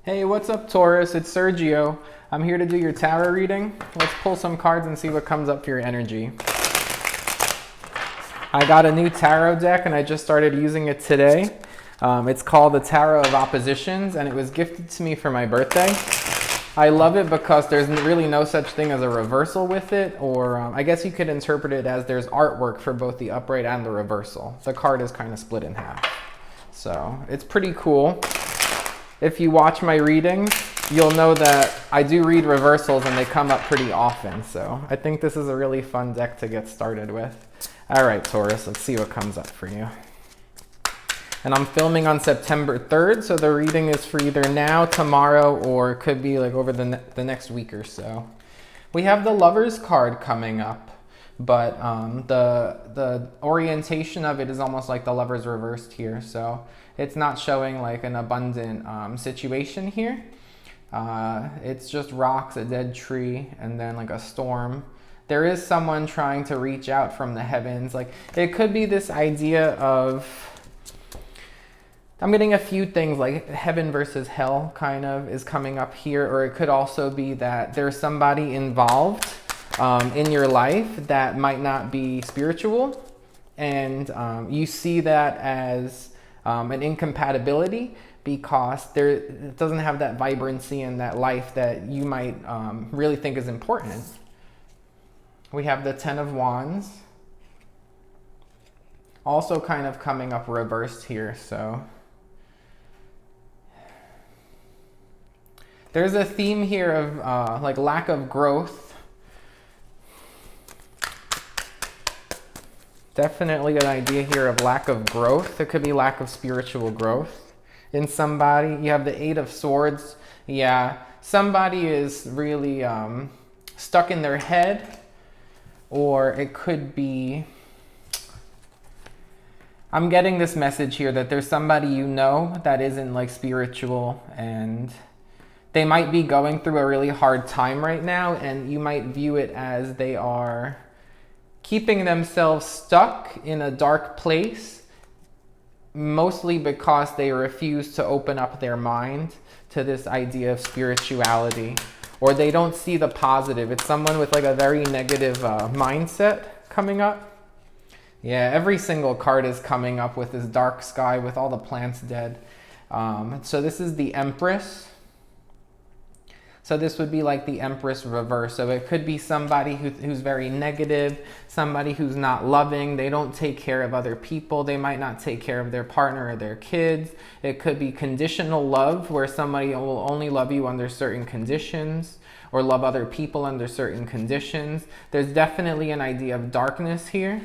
Hey, what's up, Taurus? It's Sergio. I'm here to do your tarot reading. Let's pull some cards and see what comes up for your energy. I got a new tarot deck and I just started using it today. It's called the Tarot of Oppositions and it was gifted to me for my birthday. I love it because there's really no such thing as a reversal with it, or I guess you could interpret it as there's artwork for both the upright and the reversal. The card is kind of split in half. So it's pretty cool. If you watch my readings, you'll know that I do read reversals and they come up pretty often. So I think this is a really fun deck to get started with. All right, Taurus, let's see what comes up for you. And I'm filming on September 3rd, so the reading is for either now, tomorrow, or it could be like over the next week or so. We have the Lovers card coming up, but the orientation of it is almost like the Lovers reversed here. So it's not showing like an abundant situation here. It's just rocks, a dead tree, and then like a storm. There is someone trying to reach out from the heavens. Like it could be this idea of, I'm getting a few things like heaven versus hell kind of is coming up here, or it could also be that there's somebody involved in your life that might not be spiritual, and you see that as an incompatibility because it doesn't have that vibrancy and that life that you might really think is important. We have the Ten of Wands also kind of coming up reversed here, so there's a theme here of like lack of growth. Definitely an idea here of lack of growth. It could be lack of spiritual growth in somebody. You have the Eight of Swords. Yeah, somebody is really stuck in their head, or it could be, I'm getting this message here that there's somebody you know that isn't like spiritual, and they might be going through a really hard time right now, and you might view it as they are keeping themselves stuck in a dark place, mostly because they refuse to open up their mind to this idea of spirituality, or they don't see the positive. It's someone with like a very negative mindset coming up. Yeah, every single card is coming up with this dark sky with all the plants dead. So this is the Empress. So this would be like the Empress reverse. So it could be somebody who's very negative, somebody who's not loving. They don't take care of other people. They might not take care of their partner or their kids. It could be conditional love, where somebody will only love you under certain conditions, or love other people under certain conditions. There's definitely an idea of darkness here.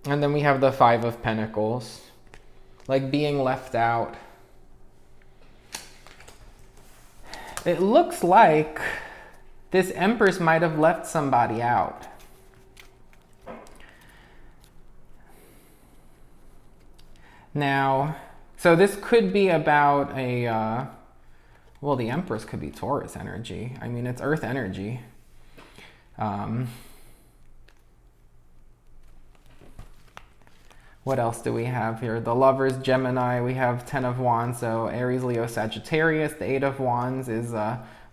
And then we have the Five of Pentacles, like being left out. It looks like this Empress might have left somebody out. Now, so this could be about a, well, the Empress could be Taurus energy. I mean, it's Earth energy. What else do we have here? The Lovers, Gemini, we have Ten of Wands, so Aries, Leo, Sagittarius. The Eight of Wands is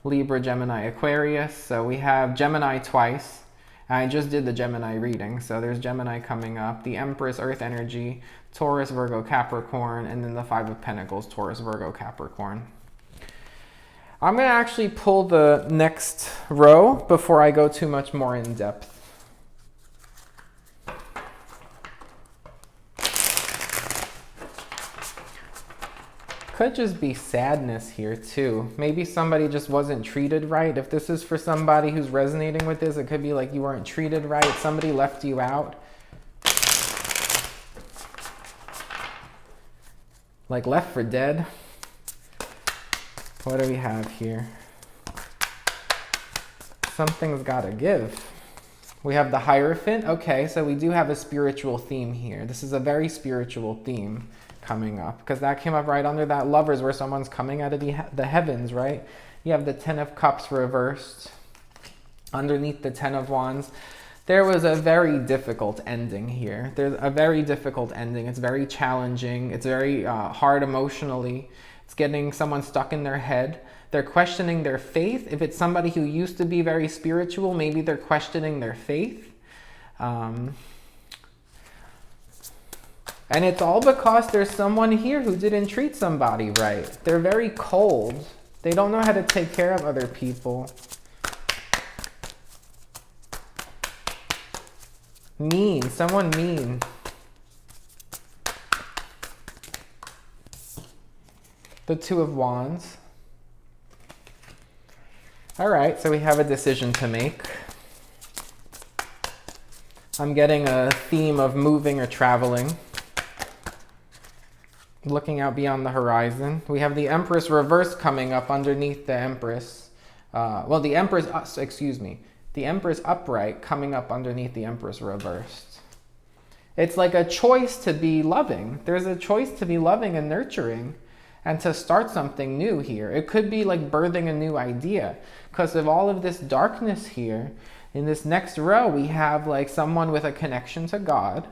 Libra, Gemini, Aquarius. So we have Gemini twice. I just did the Gemini reading, so there's Gemini coming up. The Empress, Earth energy, Taurus, Virgo, Capricorn, and then the Five of Pentacles, Taurus, Virgo, Capricorn. I'm going to actually pull the next row before I go too much more in depth. Could just be sadness here too. Maybe somebody just wasn't treated right. If this is for somebody who's resonating with this, it could be like you weren't treated right. Somebody left you out. Like left for dead. What do we have here? Something's gotta give. We have the Hierophant. Okay, so we do have a spiritual theme here. This is a very spiritual theme coming up, because that came up right under that Lovers, where someone's coming out of the heavens, right? You have the Ten of Cups reversed underneath the Ten of Wands. There was a very difficult ending here. There's a very difficult ending. It's very challenging. It's very hard emotionally. It's getting someone stuck in their head. They're questioning their faith. If it's somebody who used to be very spiritual, maybe they're questioning their faith. And it's all because there's someone here who didn't treat somebody right. They're very cold. They don't know how to take care of other people. Mean, someone mean. The Two of Wands. All right, so we have a decision to make. I'm getting a theme of moving or traveling. Looking out beyond the horizon. We have the Empress reverse coming up underneath the Empress. The Empress upright coming up underneath the Empress reversed. It's like a choice to be loving. There's a choice to be loving and nurturing and to start something new here. It could be like birthing a new idea because of all of this darkness here. In this next row, we have like someone with a connection to God.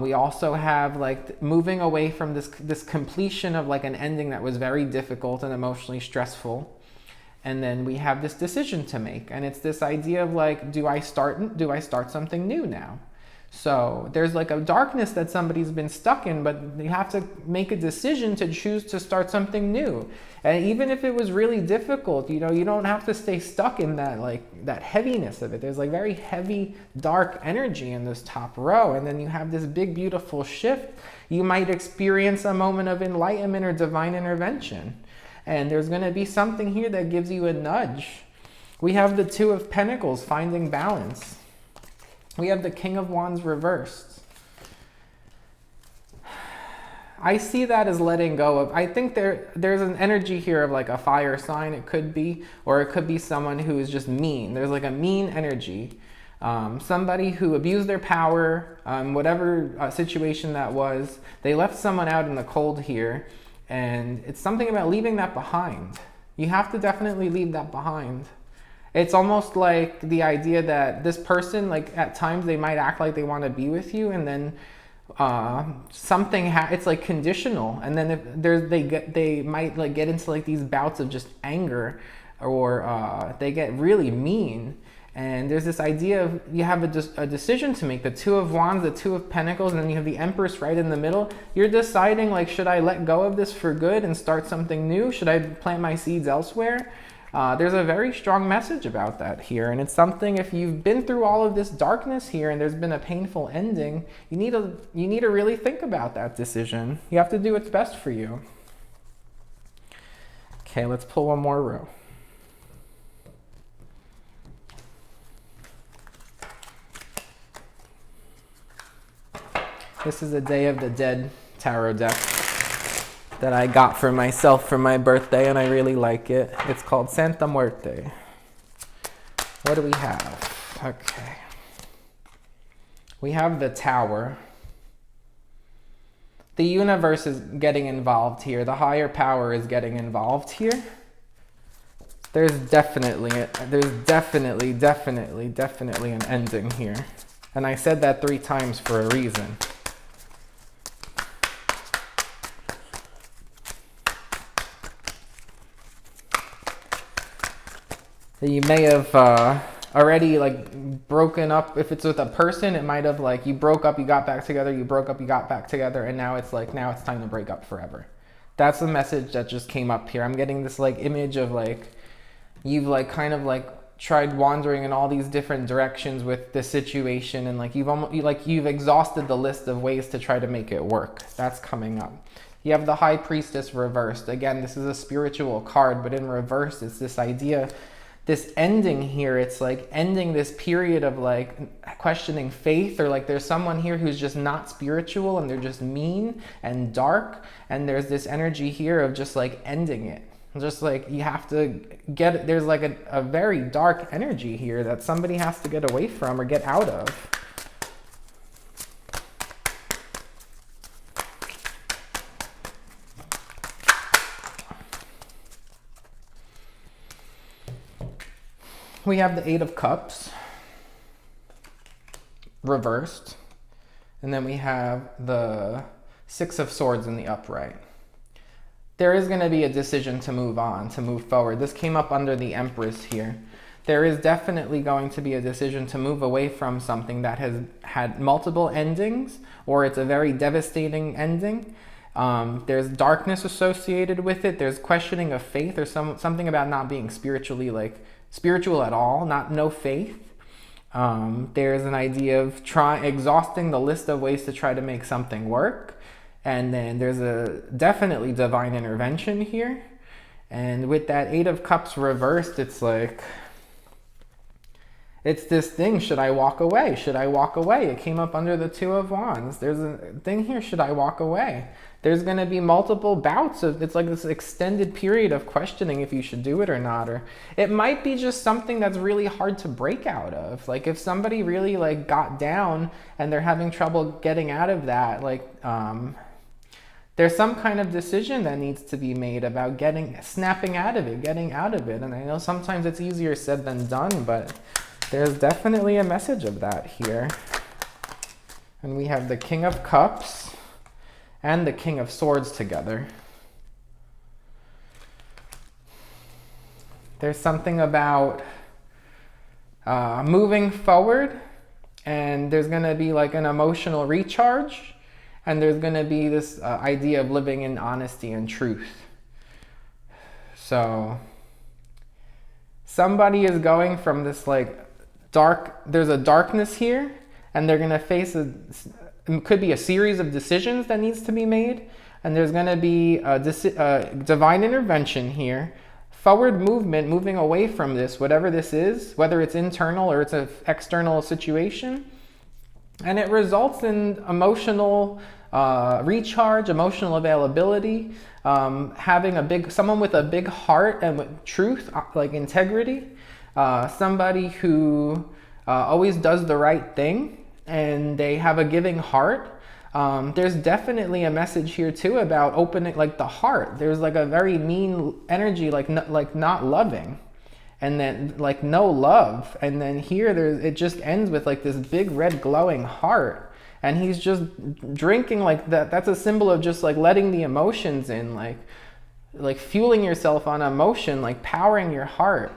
We also have like moving away from this completion of like an ending that was very difficult and emotionally stressful. And then we have this decision to make. And it's this idea of like, do I start something new now? So there's like a darkness that somebody's been stuck in, but you have to make a decision to choose to start something new. And even if it was really difficult, you know, you don't have to stay stuck in that, like that heaviness of it. There's like very heavy, dark energy in this top row. And then you have this big, beautiful shift. You might experience a moment of enlightenment or divine intervention. And there's going to be something here that gives you a nudge. We have the Two of Pentacles, finding balance. We have the King of Wands reversed. I see that as letting go of, I think there's an energy here of like a fire sign, it could be, or it could be someone who is just mean. There's like a mean energy. Somebody who abused their power, whatever situation that was. They left someone out in the cold here. And it's something about leaving that behind. You have to definitely leave that behind. It's almost like the idea that this person, like at times they might act like they want to be with you, and then it's like conditional. And then if they might like get into like these bouts of just anger, or they get really mean. And there's this idea of you have a decision to make. The Two of Wands, the Two of Pentacles, and then you have the Empress right in the middle. You're deciding like, should I let go of this for good and start something new? Should I plant my seeds elsewhere? There's a very strong message about that here. And it's something, if you've been through all of this darkness here and there's been a painful ending, you need to really think about that decision. You have to do what's best for you. Okay, let's pull one more row. This is a Day of the Dead tarot deck that I got for myself for my birthday, and I really like it. It's called Santa Muerte. What do we have? Okay. We have the Tower. The universe is getting involved here. The higher power is getting involved here. There's definitely an ending here. And I said that 3 times for a reason. You may have already like broken up. If it's with a person, it might have like you broke up, you got back together, you broke up, you got back together, and now it's time to break up forever. That's the message that just came up here. I'm getting this like image of like you've like kind of like tried wandering in all these different directions with this situation, and like you've exhausted the list of ways to try to make it work. That's coming up. You have the High Priestess reversed. Again, this is a spiritual card, but in reverse, it's this idea. This ending here, it's like ending this period of like questioning faith, or like there's someone here who's just not spiritual and they're just mean and dark, and there's this energy here of just like ending it. Just like you have to get, there's like a very dark energy here that somebody has to get away from or get out of. We have the Eight of Cups. reversed. And then we have the Six of Swords in the upright. There is going to be a decision to move on, to move forward. This came up under the Empress here. There is definitely going to be a decision to move away from something that has had multiple endings, or it's a very devastating ending. There's darkness associated with it. There's questioning of faith, or something about not being spiritual at all, no faith. There's an idea of exhausting the list of ways to try to make something work. And then there's a definitely divine intervention here. And with that Eight of Cups reversed, it's like, it's this thing, should I walk away? Should I walk away? It came up under the Two of Wands. There's a thing here, should I walk away? There's going to be multiple bouts of, it's like this extended period of questioning if you should do it or not. Or it might be just something that's really hard to break out of. Like if somebody really like got down and they're having trouble getting out of that, like there's some kind of decision that needs to be made about snapping out of it, getting out of it. And I know sometimes it's easier said than done, but there's definitely a message of that here. And we have the King of Cups and the King of Swords together. There's something about moving forward, and there's going to be like an emotional recharge, and there's going to be this idea of living in honesty and truth. So somebody is going from this like there's a darkness here, and they're going to face it could be a series of decisions that needs to be made, and there's going to be a divine intervention here, forward movement, moving away from this, whatever this is, whether it's internal or it's an external situation, and it results in emotional recharge, emotional availability, having someone with a big heart and with truth, like integrity, somebody who always does the right thing, and they have a giving heart. There's definitely a message here too about opening like the heart. There's like a very mean energy, like not loving, and then like no love. And then here it just ends with like this big red glowing heart, and he's just drinking like that. That's a symbol of just like letting the emotions in, like fueling yourself on emotion, like powering your heart.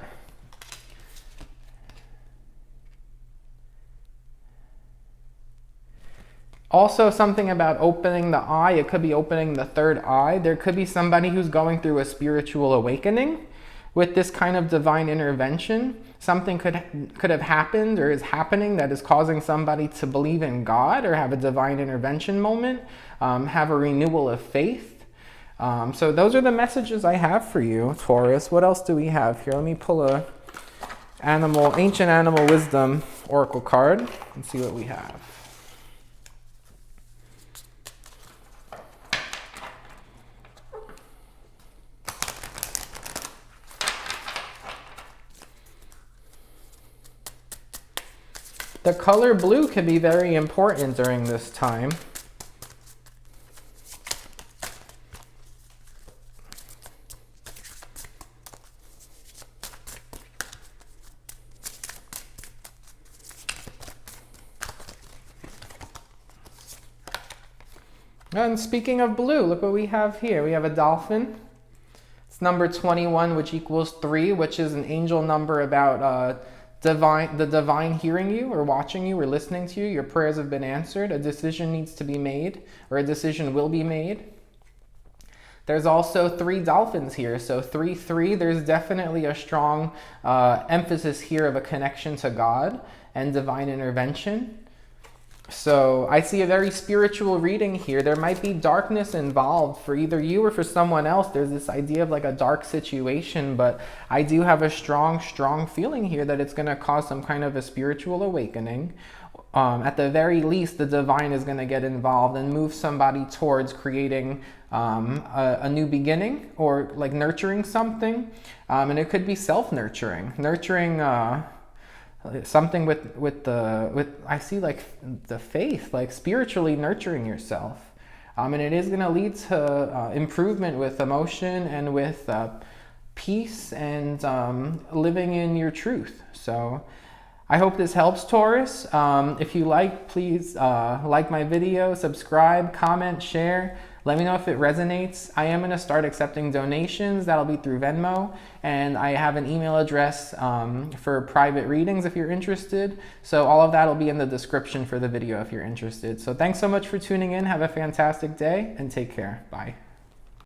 Also something about opening the eye. It could be opening the third eye. There could be somebody who's going through a spiritual awakening with this kind of divine intervention. Something could have happened or is happening that is causing somebody to believe in God or have a divine intervention moment, have a renewal of faith. So those are the messages I have for you, Taurus. What else do we have here? Let me pull a ancient animal wisdom oracle card and see what we have. The color blue can be very important during this time. And speaking of blue, look what we have here. We have a dolphin. It's number 21, which equals 3, which is an angel number about the divine hearing you or watching you or listening to you. Your prayers have been answered. A decision needs to be made, or a decision will be made. There's also 3 dolphins here. So 3-3, there's definitely a strong emphasis here of a connection to God and divine intervention. So I see a very spiritual reading here. There might be darkness involved for either you or for someone else. There's this idea of like a dark situation, but I do have a strong feeling here that it's going to cause some kind of a spiritual awakening. At the very least, the divine is going to get involved and move somebody towards creating a new beginning, or like nurturing something. And it could be self-nurturing, nurturing something with I see like the faith, like spiritually nurturing yourself, and it is going to lead to improvement with emotion and with peace and living in your truth. So I hope this helps, Taurus. If you like, please like my video, subscribe, comment, share. Let me know if it resonates. I am going to start accepting donations. That'll be through Venmo. And I have an email address for private readings if you're interested. So all of that will be in the description for the video if you're interested. So thanks so much for tuning in. Have a fantastic day and take care. Bye.